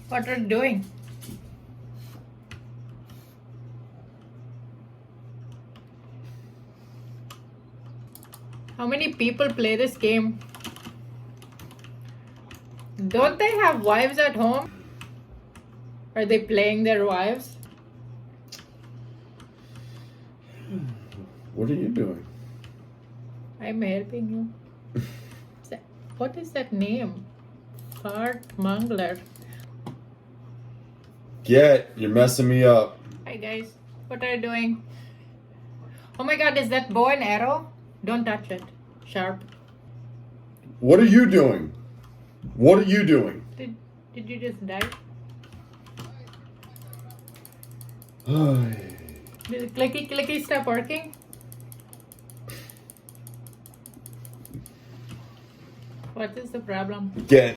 What are you doing? How many people play this game? Don't they have wives at home? Are they playing their wives? What are you doing? I'm helping you. What is that name? Fart Mangler. You're messing me up. Hi guys, what are you doing? Oh my god, is that bow and arrow? Don't touch it. Sharp. What are you doing? What are you doing? Did you just die? Did Clicky Clicky stop working? What is the problem?